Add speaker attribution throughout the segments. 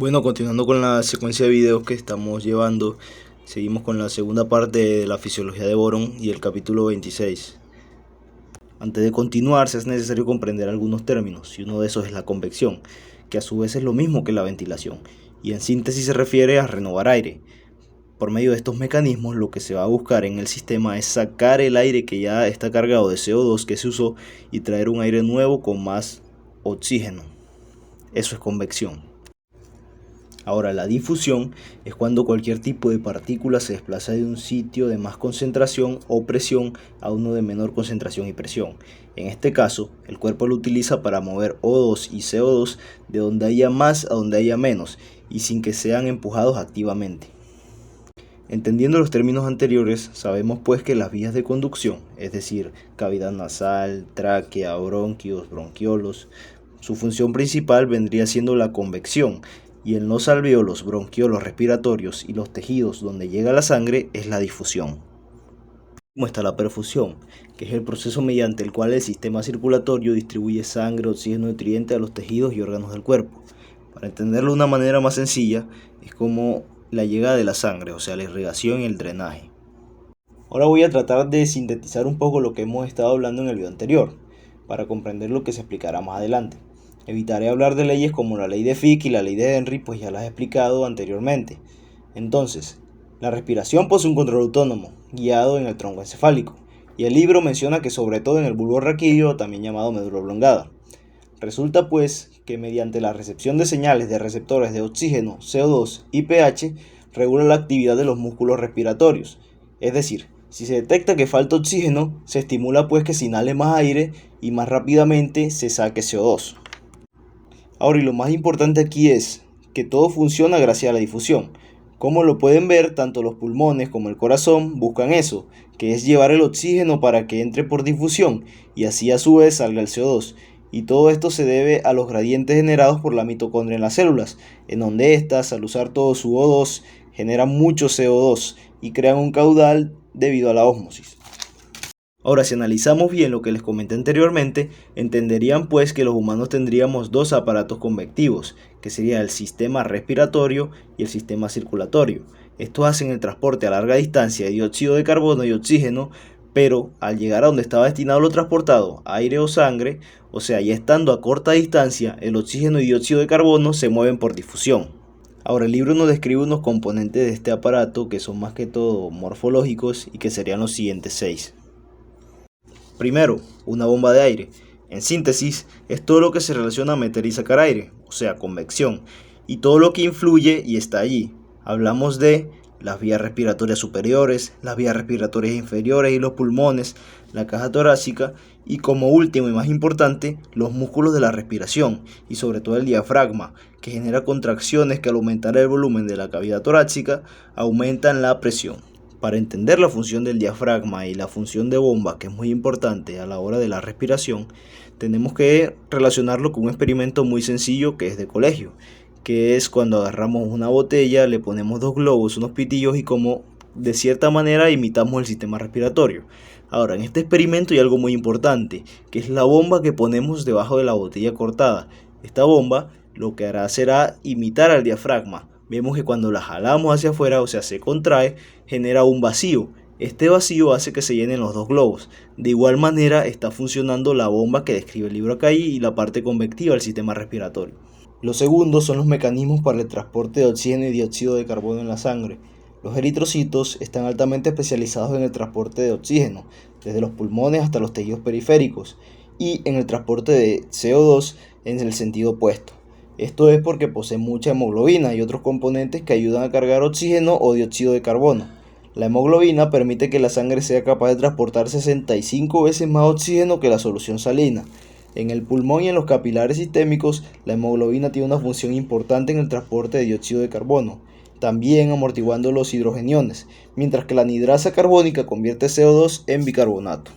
Speaker 1: Bueno, continuando con la secuencia de videos que estamos llevando, seguimos con la segunda parte de la fisiología de Boron y el capítulo 26. Antes de continuar, es necesario comprender algunos términos, y uno de esos es la convección, que a su vez es lo mismo que la ventilación, y en síntesis se refiere a renovar aire. Por medio de estos mecanismos, lo que se va a buscar en el sistema es sacar el aire que ya está cargado de CO2 que se usó y traer un aire nuevo con más oxígeno. Eso es convección. Ahora, la difusión es cuando cualquier tipo de partícula se desplaza de un sitio de más concentración o presión a uno de menor concentración y presión. En este caso, el cuerpo lo utiliza para mover O2 y CO2 de donde haya más a donde haya menos y sin que sean empujados activamente. Entendiendo los términos anteriores, sabemos pues que las vías de conducción, es decir, cavidad nasal, tráquea, bronquios, bronquiolos, su función principal vendría siendo la convección, y en los alvéolos, bronquiolos respiratorios y los tejidos donde llega la sangre es la difusión. ¿Cómo está la perfusión? Que es el proceso mediante el cual el sistema circulatorio distribuye sangre, oxígeno y nutrientes a los tejidos y órganos del cuerpo. Para entenderlo de una manera más sencilla, es como la llegada de la sangre, o sea, la irrigación y el drenaje. Ahora voy a tratar de sintetizar un poco lo que hemos estado hablando en el video anterior, para comprender lo que se explicará más adelante. Evitaré hablar de leyes como la ley de Fick y la ley de Henry, pues ya las he explicado anteriormente. Entonces, la respiración posee un control autónomo, guiado en el tronco encefálico, y el libro menciona que sobre todo en el bulbo raquídeo, también llamado médula oblongada. Resulta pues que mediante la recepción de señales de receptores de oxígeno, CO2 y pH, regula la actividad de los músculos respiratorios. Es decir, si se detecta que falta oxígeno, se estimula pues que se inhale más aire y más rápidamente se saque CO2. Ahora, y lo más importante aquí es que todo funciona gracias a la difusión. Como lo pueden ver, tanto los pulmones como el corazón buscan eso, que es llevar el oxígeno para que entre por difusión y así a su vez salga el CO2. Y todo esto se debe a los gradientes generados por la mitocondria en las células, en donde éstas, al usar todo su O2, generan mucho CO2 y crean un caudal debido a la ósmosis. Ahora, si analizamos bien lo que les comenté anteriormente, entenderían pues que los humanos tendríamos dos aparatos convectivos, que sería el sistema respiratorio y el sistema circulatorio. Estos hacen el transporte a larga distancia de dióxido de carbono y oxígeno, pero al llegar a donde estaba destinado lo transportado, aire o sangre, o sea, ya estando a corta distancia, el oxígeno y dióxido de carbono se mueven por difusión. Ahora, el libro nos describe unos componentes de este aparato que son más que todo morfológicos y que serían los siguientes 6. Primero, una bomba de aire. En síntesis, es todo lo que se relaciona a meter y sacar aire, o sea, convección, y todo lo que influye y está allí. Hablamos de las vías respiratorias superiores, las vías respiratorias inferiores y los pulmones, la caja torácica y, como último y más importante, los músculos de la respiración y sobre todo el diafragma, que genera contracciones que al aumentar el volumen de la cavidad torácica aumentan la presión. Para entender la función del diafragma y la función de bomba, que es muy importante a la hora de la respiración, tenemos que relacionarlo con un experimento muy sencillo que es de colegio, que es cuando agarramos una botella, le ponemos dos globos, unos pitillos y como de cierta manera imitamos el sistema respiratorio. Ahora, en este experimento hay algo muy importante, que es la bomba que ponemos debajo de la botella cortada. Esta bomba lo que hará será imitar al diafragma. Vemos que cuando la jalamos hacia afuera, o sea, se contrae, genera un vacío. Este vacío hace que se llenen los dos globos. De igual manera está funcionando la bomba que describe el libro acá y la parte convectiva del sistema respiratorio. Los segundos son los mecanismos para el transporte de oxígeno y dióxido de carbono en la sangre. Los eritrocitos están altamente especializados en el transporte de oxígeno, desde los pulmones hasta los tejidos periféricos, y en el transporte de CO2 en el sentido opuesto. Esto es porque posee mucha hemoglobina y otros componentes que ayudan a cargar oxígeno o dióxido de carbono. La hemoglobina permite que la sangre sea capaz de transportar 65 veces más oxígeno que la solución salina. En el pulmón y en los capilares sistémicos, la hemoglobina tiene una función importante en el transporte de dióxido de carbono, también amortiguando los hidrogeniones, mientras que la anhidrasa carbónica convierte CO2 en bicarbonato.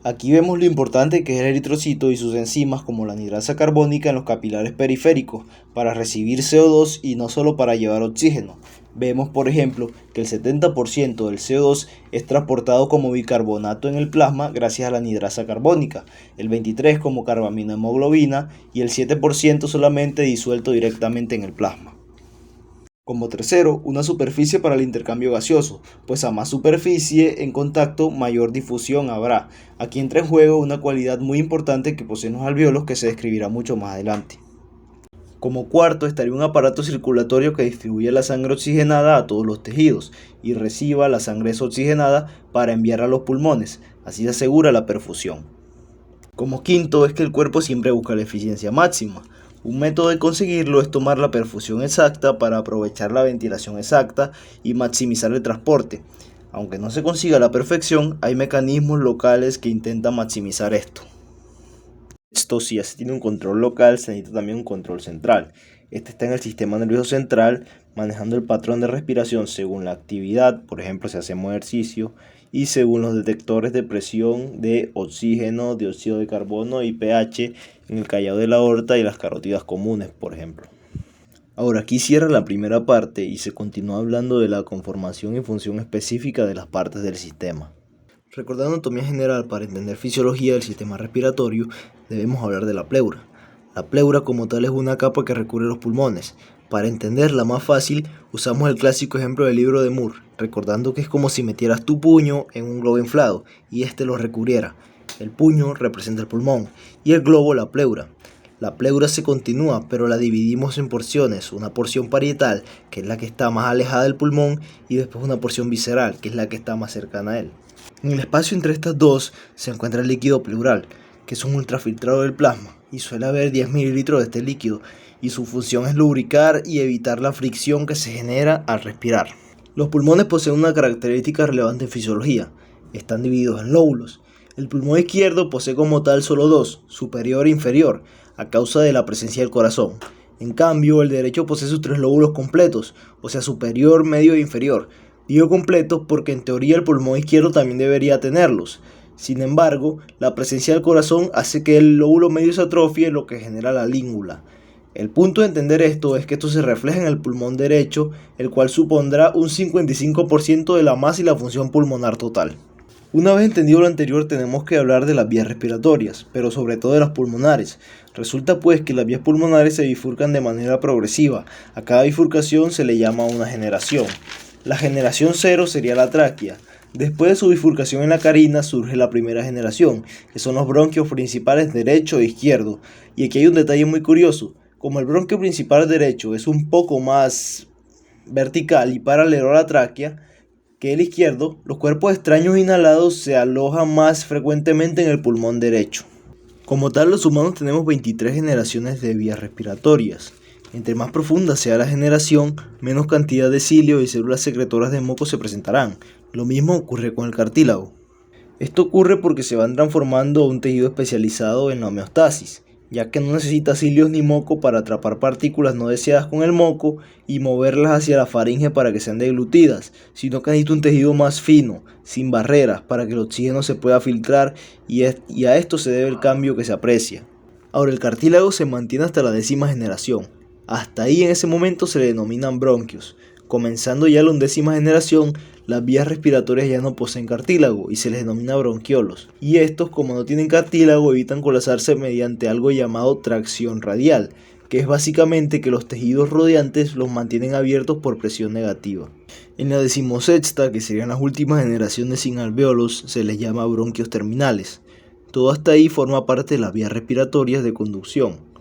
Speaker 1: Aquí vemos lo importante que es el eritrocito y sus enzimas como la anhidrasa carbónica en los capilares periféricos para recibir CO2 y no solo para llevar oxígeno. Vemos, por ejemplo, que el 70% del CO2 es transportado como bicarbonato en el plasma gracias a la anhidrasa carbónica, el 23% como carbaminohemoglobina y el 7% solamente disuelto directamente en el plasma. Como tercero, una superficie para el intercambio gaseoso, pues a más superficie en contacto, mayor difusión habrá. Aquí entra en juego una cualidad muy importante que poseen los alvéolos que se describirá mucho más adelante. Como cuarto, estaría un aparato circulatorio que distribuye la sangre oxigenada a todos los tejidos y reciba la sangre desoxigenada para enviarla a los pulmones, así se asegura la perfusión. Como quinto, es que el cuerpo siempre busca la eficiencia máxima. Un método de conseguirlo es tomar la perfusión exacta para aprovechar la ventilación exacta y maximizar el transporte. Aunque no se consiga la perfección, hay mecanismos locales que intentan maximizar esto. Esto, si ya se tiene un control local, se necesita también un control central. Este está en el sistema nervioso central, manejando el patrón de respiración según la actividad, por ejemplo si hacemos ejercicio, y según los detectores de presión de oxígeno, dióxido de carbono y pH en el callado de la aorta y las carótidas comunes, por ejemplo. Ahora aquí cierra la primera parte y se continúa hablando de la conformación y función específica de las partes del sistema. Recordando anatomía general, para entender fisiología del sistema respiratorio, debemos hablar de la pleura. La pleura como tal es una capa que recubre los pulmones. Para entenderla más fácil, usamos el clásico ejemplo del libro de Moore, recordando que es como si metieras tu puño en un globo inflado y este lo recubriera. El puño representa el pulmón y el globo la pleura. La pleura se continúa, pero la dividimos en porciones, una porción parietal, que es la que está más alejada del pulmón, y después una porción visceral, que es la que está más cercana a él. En el espacio entre estas dos se encuentra el líquido pleural, que es un ultrafiltrado del plasma, y suele haber 10 mililitros de este líquido, y su función es lubricar y evitar la fricción que se genera al respirar. Los pulmones poseen una característica relevante en fisiología, están divididos en lóbulos. El pulmón izquierdo posee como tal solo dos, superior e inferior, a causa de la presencia del corazón. En cambio, el derecho posee sus tres lóbulos completos, o sea superior, medio e inferior. Digo completos porque en teoría el pulmón izquierdo también debería tenerlos. Sin embargo, la presencia del corazón hace que el lóbulo medio se atrofie, lo que genera la língula. El punto de entender esto es que esto se refleja en el pulmón derecho, el cual supondrá un 55% de la masa y la función pulmonar total. Una vez entendido lo anterior, tenemos que hablar de las vías respiratorias, pero sobre todo de las pulmonares. Resulta pues que las vías pulmonares se bifurcan de manera progresiva. A cada bifurcación se le llama una generación. La generación 0 sería la tráquea. Después de su bifurcación en la carina surge la primera generación, que son los bronquios principales derecho e izquierdo. Y aquí hay un detalle muy curioso. Como el bronquio principal derecho es un poco más vertical y paralelo a la tráquea que el izquierdo, los cuerpos extraños inhalados se alojan más frecuentemente en el pulmón derecho. Como tal, los humanos tenemos 23 generaciones de vías respiratorias. Entre más profunda sea la generación, menos cantidad de cilios y células secretoras de moco se presentarán. Lo mismo ocurre con el cartílago. Esto ocurre porque se van transformando un tejido especializado en la homeostasis, ya que no necesita cilios ni moco para atrapar partículas no deseadas con el moco y moverlas hacia la faringe para que sean deglutidas, sino que necesita un tejido más fino, sin barreras, para que el oxígeno se pueda filtrar y a esto se debe el cambio que se aprecia. Ahora el cartílago se mantiene hasta la 10ª generación. Hasta ahí en ese momento se le denominan bronquios. Comenzando ya la 11ª generación, las vías respiratorias ya no poseen cartílago y se les denomina bronquiolos. Y estos, como no tienen cartílago, evitan colapsarse mediante algo llamado tracción radial, que es básicamente que los tejidos rodeantes los mantienen abiertos por presión negativa. En la 16ª, que serían las últimas generaciones sin alvéolos, se les llama bronquios terminales. Todo hasta ahí forma parte de las vías respiratorias de conducción.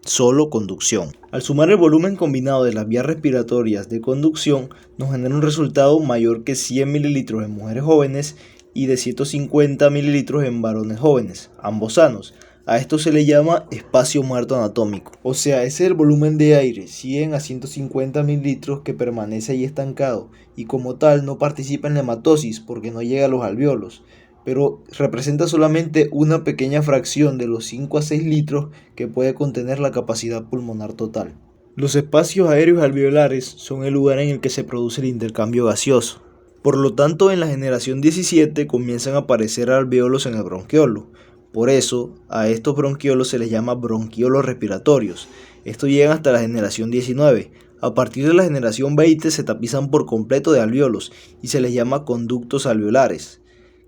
Speaker 1: Solo conducción. Al sumar el volumen combinado de las vías respiratorias de conducción, nos genera un resultado mayor que 100 mililitros en mujeres jóvenes y de 150 mililitros en varones jóvenes, ambos sanos. A esto se le llama espacio muerto anatómico. O sea, ese es el volumen de aire, 100 a 150 mililitros, que permanece ahí estancado y como tal no participa en la hematosis porque no llega a los alvéolos, pero representa solamente una pequeña fracción de los 5 a 6 litros que puede contener la capacidad pulmonar total. Los espacios aéreos alveolares son el lugar en el que se produce el intercambio gaseoso. Por lo tanto, en la generación 17 comienzan a aparecer alvéolos en el bronquiolo. Por eso, a estos bronquiolos se les llama bronquiolos respiratorios. Estos llegan hasta la generación 19. A partir de la generación 20 se tapizan por completo de alvéolos y se les llama conductos alveolares,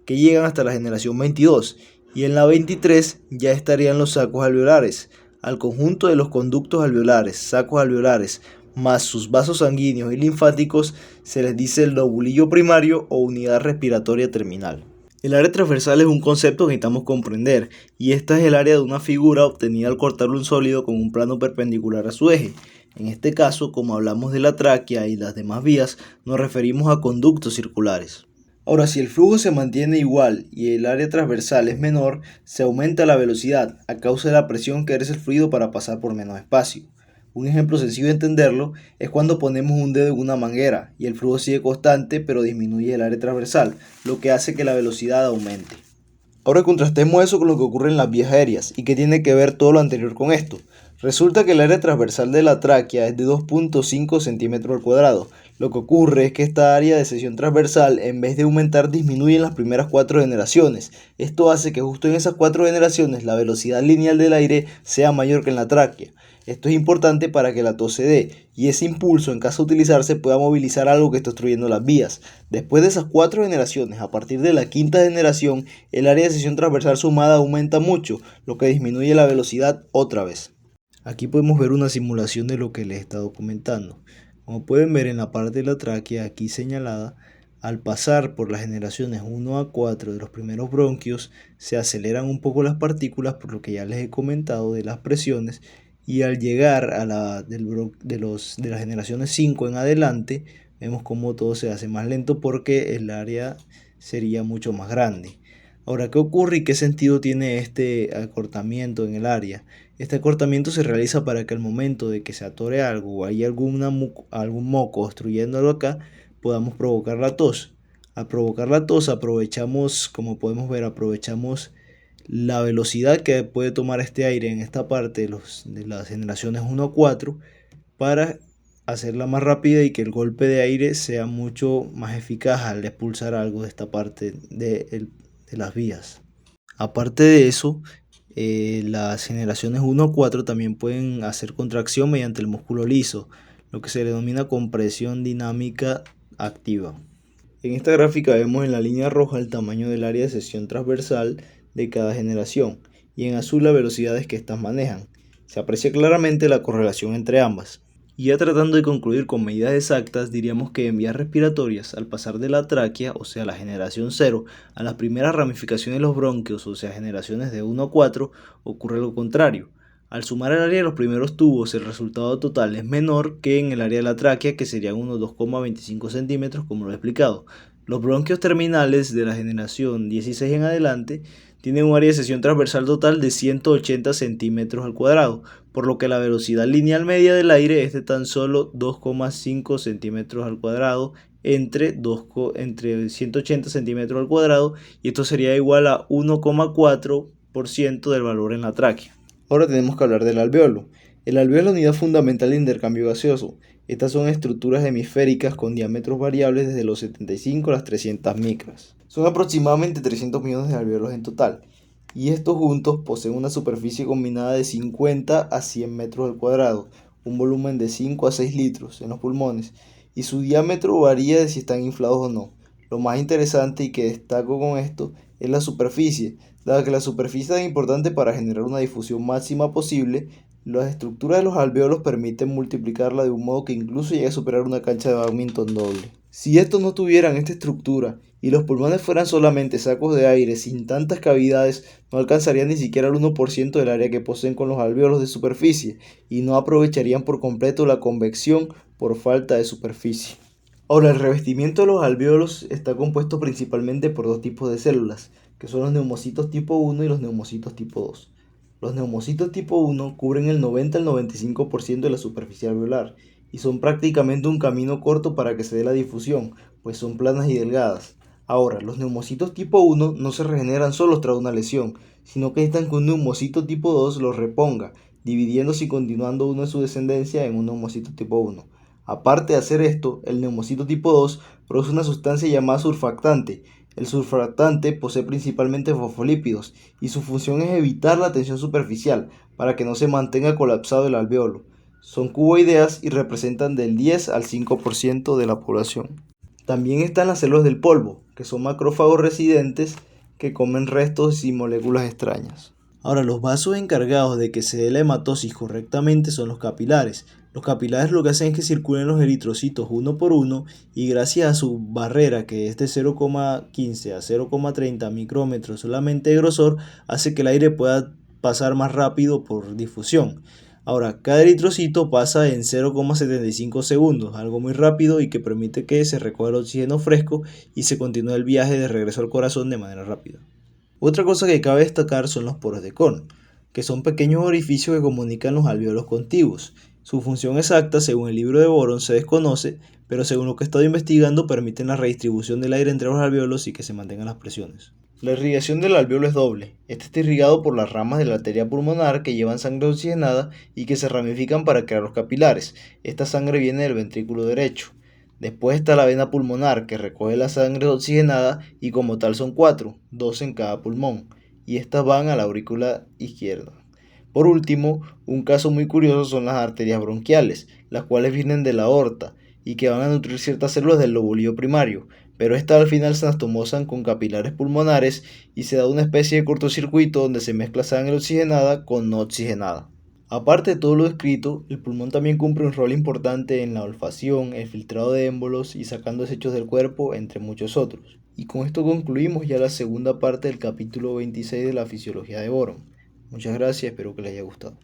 Speaker 1: que llegan hasta la generación 22. Y en la 23 ya estarían los sacos alveolares. Al conjunto de los conductos alveolares, sacos alveolares, más sus vasos sanguíneos y linfáticos se les dice el lobulillo primario o unidad respiratoria terminal. El área transversal es un concepto que necesitamos comprender, y esta es el área de una figura obtenida al cortarle un sólido con un plano perpendicular a su eje. En este caso, como hablamos de la tráquea y las demás vías, nos referimos a conductos circulares. Ahora, si el flujo se mantiene igual y el área transversal es menor, se aumenta la velocidad a causa de la presión que ejerce el fluido para pasar por menos espacio. Un ejemplo sencillo de entenderlo es cuando ponemos un dedo en una manguera y el flujo sigue constante pero disminuye el área transversal, lo que hace que la velocidad aumente. Ahora contrastemos eso con lo que ocurre en las vías aéreas y que tiene que ver todo lo anterior con esto. Resulta que el área transversal de la tráquea es de 2.5 centímetros al cuadrado. Lo que ocurre es que esta área de sección transversal, en vez de aumentar, disminuye en las primeras 4 generaciones. Esto hace que justo en esas 4 generaciones la velocidad lineal del aire sea mayor que en la tráquea. Esto es importante para que la tos se dé, y ese impulso, en caso de utilizarse, pueda movilizar algo que está obstruyendo las vías. Después de esas 4 generaciones, a partir de la 5ª generación, el área de sección transversal sumada aumenta mucho, lo que disminuye la velocidad otra vez. Aquí podemos ver una simulación de lo que les he estado comentando. Como pueden ver en la parte de la tráquea aquí señalada, al pasar por las generaciones 1 a 4 de los primeros bronquios, se aceleran un poco las partículas por lo que ya les he comentado de las presiones, y al llegar a de las generaciones 5 en adelante, vemos como todo se hace más lento porque el área sería mucho más grande. Ahora, ¿qué ocurre y qué sentido tiene este acortamiento en el área? Este acortamiento se realiza para que al momento de que se atore algo o hay algún moco obstruyéndolo acá, podamos provocar la tos. Al provocar la tos aprovechamos, como podemos ver, la velocidad que puede tomar este aire en esta parte de las generaciones 1 a 4 para hacerla más rápida y que el golpe de aire sea mucho más eficaz al expulsar algo de esta parte de las vías. Aparte de eso, las generaciones 1 a 4 también pueden hacer contracción mediante el músculo liso, lo que se le denomina compresión dinámica activa. En esta gráfica vemos en la línea roja el tamaño del área de sección transversal de cada generación y en azul las velocidades que éstas manejan. Se aprecia claramente la correlación entre ambas. Y ya tratando de concluir con medidas exactas, diríamos que en vías respiratorias, al pasar de la tráquea, o sea la generación 0, a las primeras ramificaciones de los bronquios, o sea generaciones de 1 a 4, ocurre lo contrario. Al sumar el área de los primeros tubos, el resultado total es menor que en el área de la tráquea, que serían unos 2,25 centímetros, como lo he explicado. Los bronquios terminales de la generación 16 en adelante tienen un área de sección transversal total de 180 centímetros al cuadrado, por lo que la velocidad lineal media del aire es de tan solo 2,5 centímetros al cuadrado entre 180 centímetros al cuadrado, y esto sería igual a 1,4% del valor en la tráquea. Ahora tenemos que hablar del alvéolo. El alvéolo es la unidad fundamental de intercambio gaseoso. Estas son estructuras hemisféricas con diámetros variables desde los 75 a las 300 micras. Son aproximadamente 300 millones de alvéolos en total, y estos juntos poseen una superficie combinada de 50 a 100 metros al cuadrado, un volumen de 5 a 6 litros en los pulmones, y su diámetro varía de si están inflados o no. Lo más interesante y que destaco con esto es la superficie. Dado que la superficie es importante para generar una difusión máxima posible, las estructuras de los alvéolos permiten multiplicarla de un modo que incluso llega a superar una cancha de bádminton doble. Si estos no tuvieran esta estructura y los pulmones fueran solamente sacos de aire sin tantas cavidades, no alcanzarían ni siquiera el 1% del área que poseen con los alvéolos de superficie y no aprovecharían por completo la convección por falta de superficie. Ahora, el revestimiento de los alvéolos está compuesto principalmente por dos tipos de células, que son los neumocitos tipo 1 y los neumocitos tipo 2. Los neumocitos tipo 1 cubren el 90 al 95% de la superficie alveolar y son prácticamente un camino corto para que se dé la difusión, pues son planas y delgadas. Ahora, los neumocitos tipo 1 no se regeneran solos tras una lesión, sino que necesitan que un neumocito tipo 2 los reponga, dividiéndose y continuando uno de su descendencia en un neumocito tipo 1. Aparte de hacer esto, el neumocito tipo 2 produce una sustancia llamada surfactante. El surfactante posee principalmente fosfolípidos y su función es evitar la tensión superficial para que no se mantenga colapsado el alveolo. Son cuboideas y representan del 10 al 5% de la población. También están las células del polvo, que son macrófagos residentes que comen restos y moléculas extrañas. Ahora, los vasos encargados de que se dé la hematosis correctamente son los capilares. Los capilares lo que hacen es que circulen los eritrocitos uno por uno y gracias a su barrera, que es de 0,15 a 0,30 micrómetros solamente de grosor, hace que el aire pueda pasar más rápido por difusión. Ahora, cada eritrocito pasa en 0,75 segundos, algo muy rápido y que permite que se recoja el oxígeno fresco y se continúe el viaje de regreso al corazón de manera rápida. Otra cosa que cabe destacar son los poros de Kohn, que son pequeños orificios que comunican los alvéolos contiguos. Su función exacta, según el libro de Boron, se desconoce, pero según lo que he estado investigando, permiten la redistribución del aire entre los alvéolos y que se mantengan las presiones. La irrigación del alvéolo es doble. Este está irrigado por las ramas de la arteria pulmonar que llevan sangre oxigenada y que se ramifican para crear los capilares. Esta sangre viene del ventrículo derecho. Después está la vena pulmonar que recoge la sangre oxigenada y como tal son 4, 2 en cada pulmón, y estas van a la aurícula izquierda. Por último, un caso muy curioso son las arterias bronquiales, las cuales vienen de la aorta y que van a nutrir ciertas células del lobulillo primario, pero estas al final se anastomosan con capilares pulmonares y se da una especie de cortocircuito donde se mezcla sangre oxigenada con no oxigenada. Aparte de todo lo descrito, el pulmón también cumple un rol importante en la olfacción, el filtrado de émbolos y sacando desechos del cuerpo, entre muchos otros. Y con esto concluimos ya la segunda parte del capítulo 26 de la fisiología de Boron. Muchas gracias, espero que les haya gustado.